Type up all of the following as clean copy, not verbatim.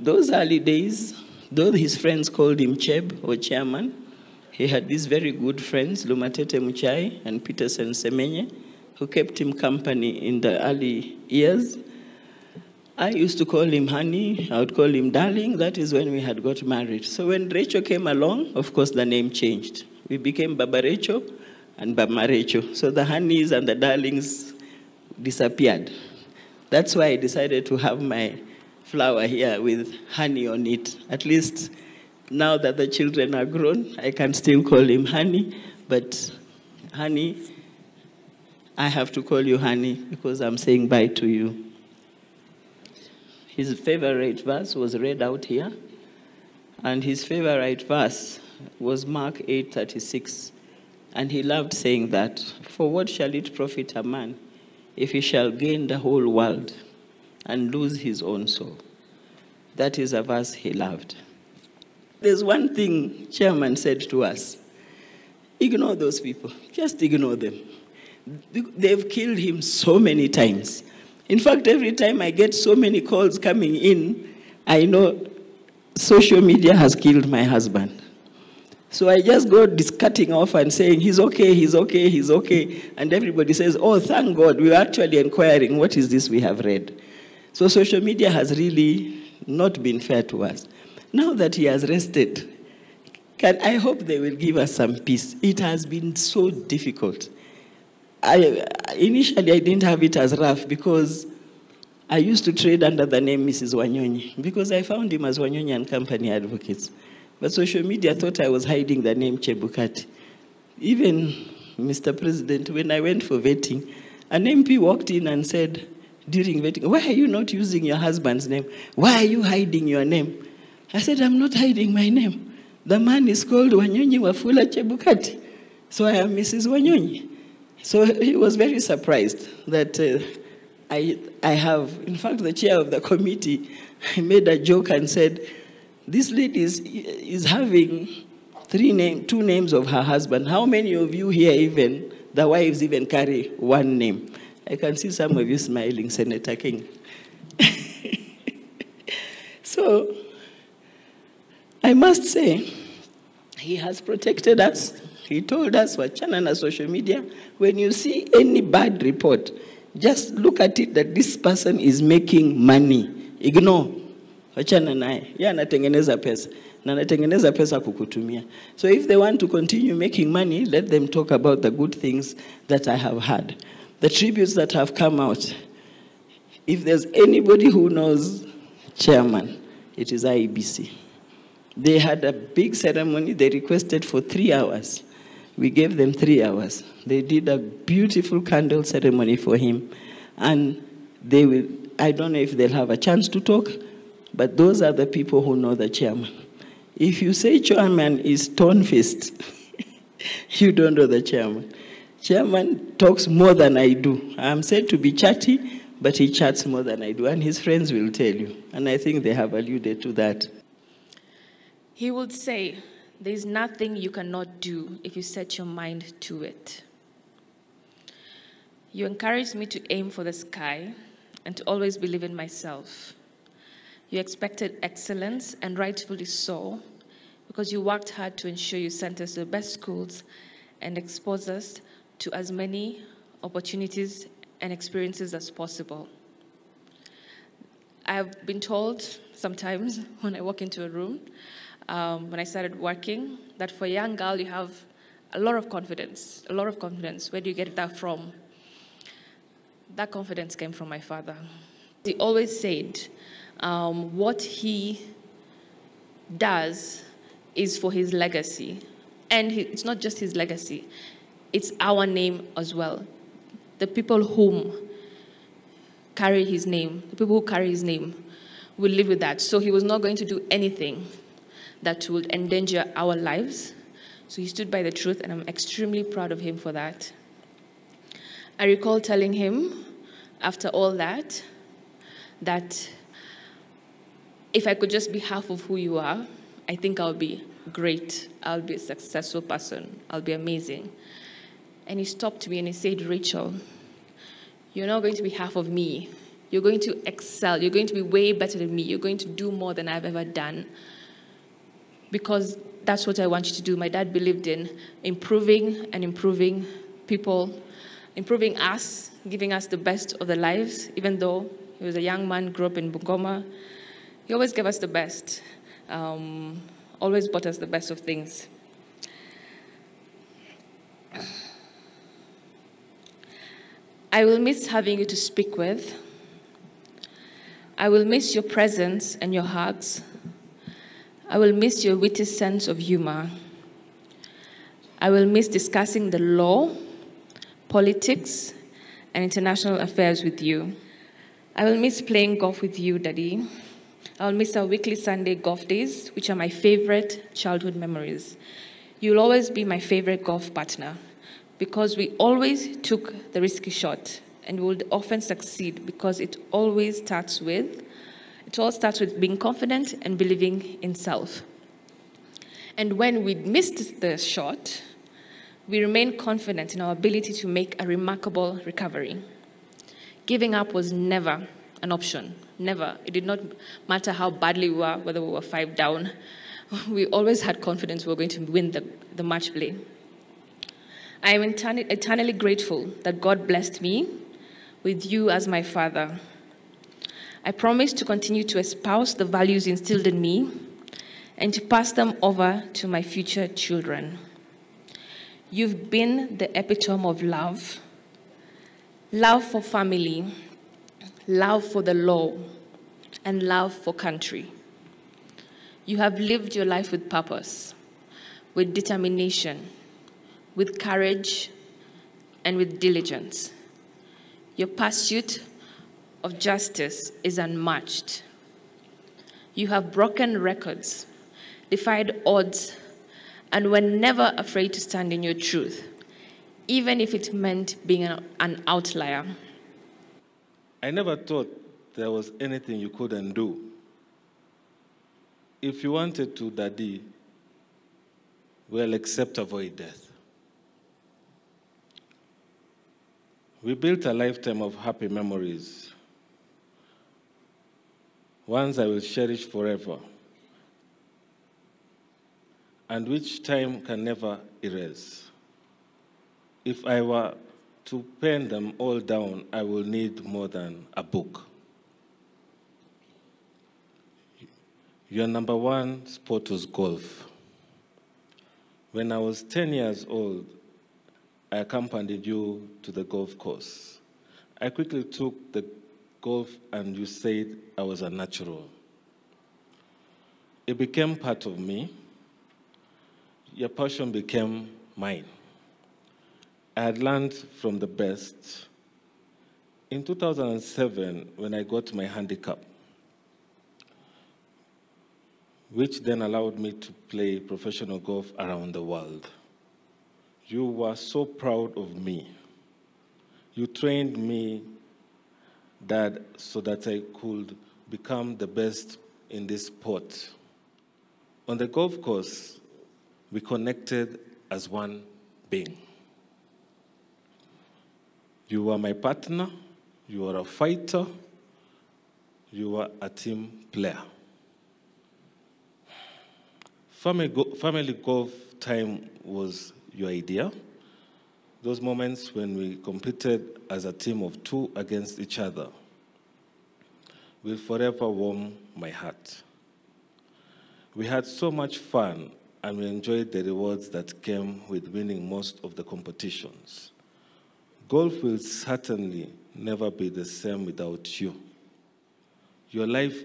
those early days, though his friends called him Cheb or Chairman, he had these very good friends, Lumatete Muchai and Peterson Semenye, who kept him company in the early years. I used to call him honey, I would call him darling. That is when we had got married. So when Rachel came along, of course the name changed. We became Baba Rachel and Bama Rachel. So the honeys and the darlings disappeared. That's why I decided to have my flower here with honey on it. At least now that the children are grown, I can still call him honey, but honey, I have to call you honey because I'm saying bye to you. His favorite verse was read out here, and his favorite verse was Mark 8:36, and he loved saying that, "For what shall it profit a man if he shall gain the whole world and lose his own soul?" That is a verse he loved. There's one thing Chairman said to us: ignore those people, just ignore them. They've killed him so many times. In fact, every time I get so many calls coming in, I know social media has killed my husband. So I just go discutting off and saying, he's okay, he's okay, he's okay. And everybody says, oh, thank God, we were actually inquiring, what is this we have read? So social media has really not been fair to us. Now that he has rested, I hope they will give us some peace. It has been so difficult. Initially, I didn't have it as rough because I used to trade under the name Mrs. Wanyonyi because I found him as Wanyonyi and Company Advocates. But social media thought I was hiding the name Chebukati. Even, Mr. President, when I went for vetting, an MP walked in and said, during vetting, why are you not using your husband's name? Why are you hiding your name? I said, I'm not hiding my name. The man is called Wanyonyi Wafula Chebukati. So I am Mrs. Wanyonyi. So he was very surprised that I have, in fact, the chair of the committee, I made a joke and said, this lady is having two names of her husband. How many of you here even, the wives even carry one name? I can see some of you smiling, Senator King. So I must say, he has protected us. He told us, wachana na social media, when you see any bad report, just look at it that this person is making money. Ignore. Wachana naye. Ya anatengeneza pesa. Na anatengeneza pesa kukutumia. So if they want to continue making money, let them talk about the good things that I have had. The tributes that have come out. If there's anybody who knows Chairman, it is IEBC. They had a big ceremony. They requested for 3 hours. We gave them 3 hours. They did a beautiful candle ceremony for him. And they will, I don't know if they'll have a chance to talk, but those are the people who know the chairman. If you say chairman is stone-faced, you don't know the chairman. Chairman talks more than I do. I'm said to be chatty, but he chats more than I do. And his friends will tell you. And I think they have alluded to that. He would say, there's nothing you cannot do if you set your mind to it. You encouraged me to aim for the sky and to always believe in myself. You expected excellence, and rightfully so, because you worked hard to ensure you sent us to the best schools and exposed us to as many opportunities and experiences as possible. I've been told sometimes when I walk into a room, when I started working, that for a young girl, you have a lot of confidence, a lot of confidence. Where do you get that from? That confidence came from my father. He always said, what he does is for his legacy. And it's not just his legacy, it's our name as well. The people whom carry his name, the people who carry his name will live with that. So he was not going to do anything that would endanger our lives. So he stood by the truth, and I'm extremely proud of him for that. I recall telling him, after all that, that if I could just be half of who you are, I think I'll be great. I'll be a successful person. I'll be amazing. And he stopped me and he said, Rachel, you're not going to be half of me. You're going to excel. You're going to be way better than me. You're going to do more than I've ever done. Because that's what I want you to do. My dad believed in improving and improving people, improving us, giving us the best of the lives. Even though he was a young man, grew up in Bungoma, he always gave us the best. Always bought us the best of things. I will miss having you to speak with. I will miss your presence and your hugs. I will miss your witty sense of humor. I will miss discussing the law, politics, and international affairs with you. I will miss playing golf with you, Daddy. I will miss our weekly Sunday golf days, which are my favorite childhood memories. You'll always be my favorite golf partner because we always took the risky shot and we would often succeed because it all starts with being confident and believing in self. And when we missed the shot, we remained confident in our ability to make a remarkable recovery. Giving up was never an option, never. It did not matter how badly we were, whether we were 5 down. We always had confidence we were going to win the match play. I am eternally grateful that God blessed me with you as my father. I promise to continue to espouse the values instilled in me and to pass them over to my future children. You've been the epitome of love. Love for family, love for the law, and love for country. You have lived your life with purpose, with determination, with courage, and with diligence. Your pursuit of justice is unmatched. You have broken records, defied odds, and were never afraid to stand in your truth, even if it meant being an outlier. I never thought there was anything you couldn't do. If you wanted to, Daddy, well, except avoid death. We built a lifetime of happy memories, ones I will cherish forever, and which time can never erase. If I were to pen them all down, I will need more than a book. Your number one sport was golf. When I was 10 years old, I accompanied you to the golf course. I quickly took the golf and you said I was a natural. It became part of me. Your passion became mine. I had learned from the best. In 2007, when I got my handicap, which then allowed me to play professional golf around the world, you were so proud of me. You trained me, Dad, so that I could become the best in this sport. On the golf course, we connected as one being. You were my partner, you were a fighter, you were a team player. Family golf time was your idea. Those moments when we competed as a team of 2 against each other will forever warm my heart. We had so much fun and we enjoyed the rewards that came with winning most of the competitions. Golf will certainly never be the same without you. Your life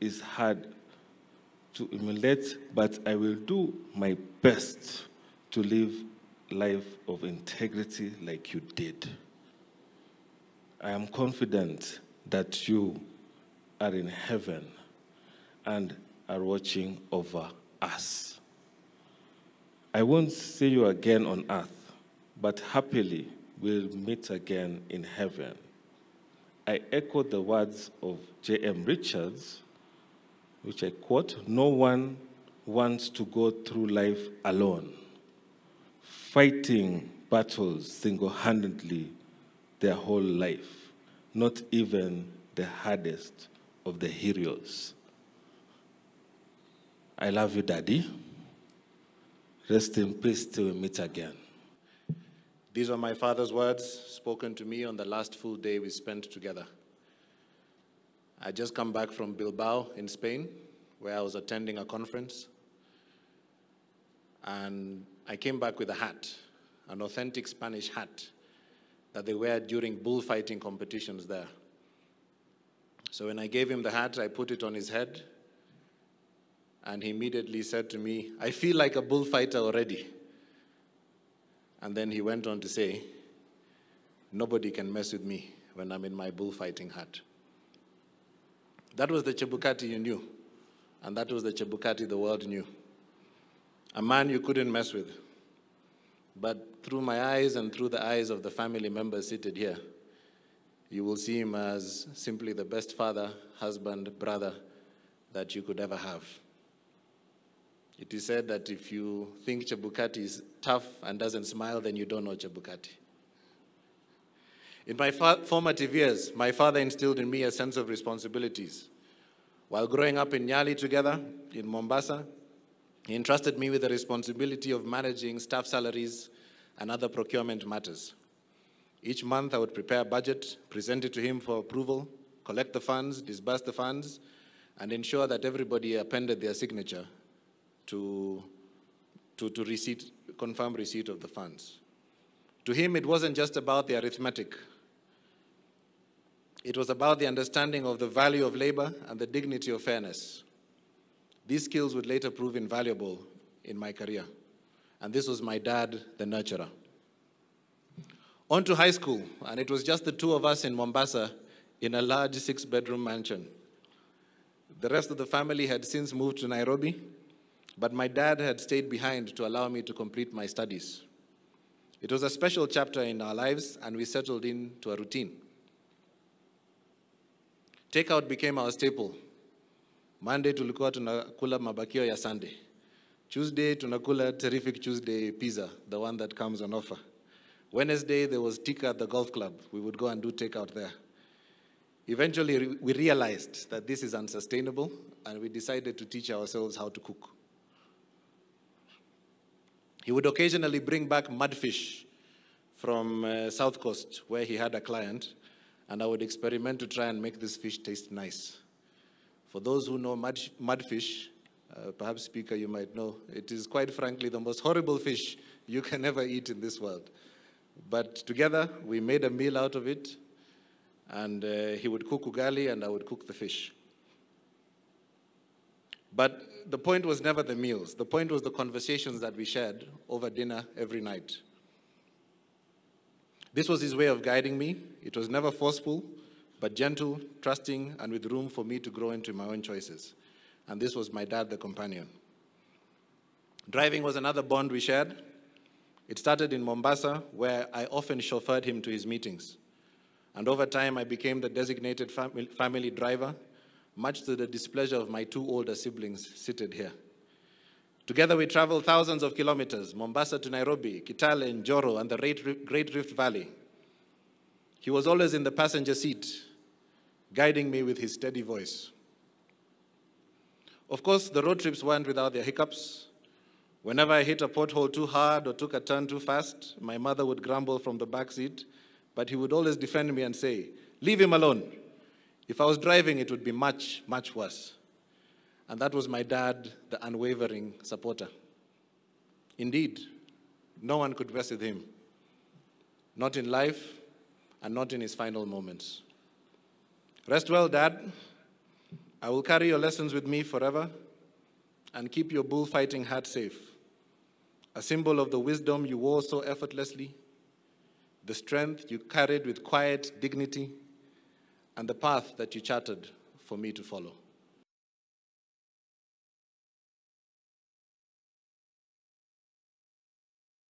is hard to emulate, but I will do my best to live a life of integrity like you did. I am confident that you are in heaven and are watching over us. I won't see you again on earth, but happily we'll meet again in heaven. I echo the words of J.M. Richards, which I quote, "No one wants to go through life alone, fighting battles single-handedly their whole life, not even the hardest of the heroes. I love you, Daddy. Rest in peace till we meet again. These are my father's words spoken to me on the last full day we spent together. I just come back from Bilbao in Spain, where I was attending a conference. And I came back with a hat, an authentic Spanish hat that they wear during bullfighting competitions there. So when I gave him the hat, I put it on his head, and he immediately said to me, "I feel like a bullfighter already." And then he went on to say, "Nobody can mess with me when I'm in my bullfighting hat." That was the Chebukati you knew, and that was the Chebukati the world knew. A man you couldn't mess with. But through my eyes and through the eyes of the family members seated here, you will see him as simply the best father, husband, brother that you could ever have. It is said that if you think Chebukati is tough and doesn't smile, then you don't know Chebukati. In my formative years, my father instilled in me a sense of responsibilities. While growing up in Nyali together, in Mombasa, he entrusted me with the responsibility of managing staff salaries and other procurement matters. Each month, I would prepare a budget, present it to him for approval, collect the funds, disburse the funds, and ensure that everybody appended their signature to confirm receipt of the funds. To him, it wasn't just about the arithmetic. It was about the understanding of the value of labor and the dignity of fairness. These skills would later prove invaluable in my career. And this was my dad, the nurturer. On to high school, and it was just the two of us in Mombasa in a large 6-bedroom mansion. The rest of the family had since moved to Nairobi, but my dad had stayed behind to allow me to complete my studies. It was a special chapter in our lives, and we settled into a routine. Takeout became our staple. Monday tulikuwa tunakula mabakio ya Sunday. Tuesday tunakula terrific Tuesday pizza, the one that comes on offer. Wednesday there was tikka at the golf club. We would go and do takeout there. Eventually we realized that this is unsustainable, and we decided to teach ourselves how to cook. He would occasionally bring back mudfish from South Coast, where he had a client, and I would experiment to try and make this fish taste nice. For those who know mudfish, perhaps Speaker, you might know, it is quite frankly the most horrible fish you can ever eat in this world. But together, we made a meal out of it, and he would cook ugali and I would cook the fish. But the point was never the meals. The point was the conversations that we shared over dinner every night. This was his way of guiding me. It was never forceful, but gentle, trusting, and with room for me to grow into my own choices. And this was my dad, the companion. Driving was another bond we shared. It started in Mombasa, where I often chauffeured him to his meetings. And over time, I became the designated family driver, much to the displeasure of my two older siblings seated here. Together, we traveled thousands of kilometers, Mombasa to Nairobi, Kitale, Njoro, and the Great Rift Valley. He was always in the passenger seat, guiding me with his steady voice. Of course, the road trips weren't without their hiccups. Whenever I hit a pothole too hard or took a turn too fast, my mother would grumble from the back seat, but he would always defend me and say, "Leave him alone. If I was driving, it would be much, much worse." And that was my dad, the unwavering supporter. Indeed, no one could mess with him. Not in life, and not in his final moments. Rest well, Dad. I will carry your lessons with me forever and keep your bullfighting hat safe. A symbol of the wisdom you wore so effortlessly, the strength you carried with quiet dignity, and the path that you charted for me to follow.